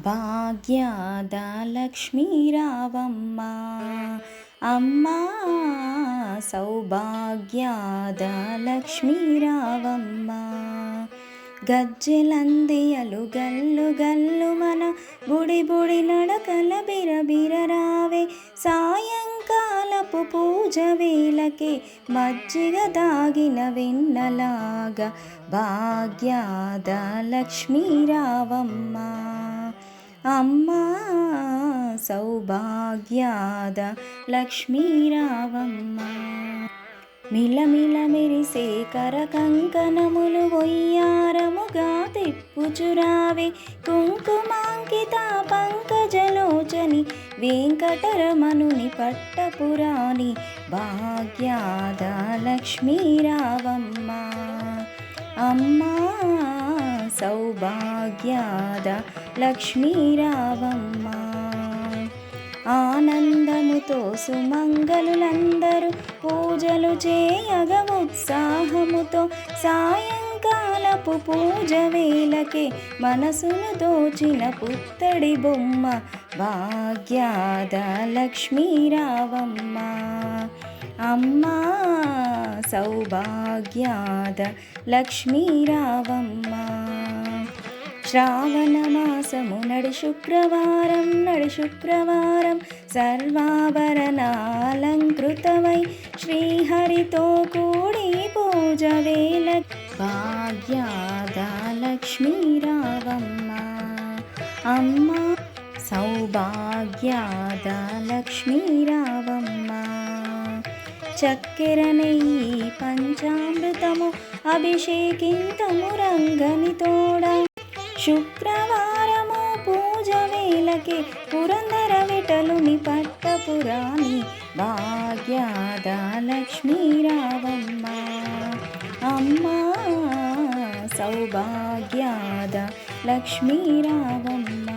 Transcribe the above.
భాగ్యాద లక్ష్మీ రావమ్మ అమ్మా సౌభాగ్యాద లక్ష్మీ రావమ్మ. గజ్జెలందియలు గల్లు గల్లు మన బుడి బుడి నడకల బిరబిర రావే. సాయంకాలపు పూజ వేళకే మజ్జిగ దాగిన వెన్నలాగా భాగ్యాద లక్ష్మీ రావమ్మ అమ్మా సౌభాగ్యాద లక్ష్మీ రావమ్మ. మిలమిల మెరిసే కర కంకణములు వయ్యారముగా తిప్పుచురావే. కుంకుమాంకిత పంకజలోచని వెంకటరమణుని పట్టపురాణి భాగ్యాద లక్ష్మీ రావమ్మ అమ్మా సౌభాగ్యాద లక్ష్మీ రావమ్మ. ఆనందముతో సుమంగళులందరూ పూజలు చేయగ ఉత్సాహముతో సాయంకాలపు పూజ వేళకే మనసును దోచిన పుత్తడి బొమ్మ భాగ్యాద లక్ష్మీ రావమ్మ అమ్మా సౌభాగ్యాద లక్ష్మీ రావమ్మ. శ్రావణ మాసము నడి శుక్రవారం సర్వాభరణాలంకృతమై శ్రీహరితో కూడి పూజ వేళ భాగ్యాద లక్ష్మీ రావమ్మ అమ్మా సౌభాగ్యాద లక్ష్మీ రావమ్మ. చక్కెర నెయ్యి పంచామృతము అభిషేకింతము రంగని తోడ. శుక్రవారము పూజ వేళకే పురందర విఠలుని పట్టపురాణి భాగ్యాద లక్ష్మీ రావమ్మ అమ్మా సౌభాగ్యాద లక్ష్మీ రావమ్మ.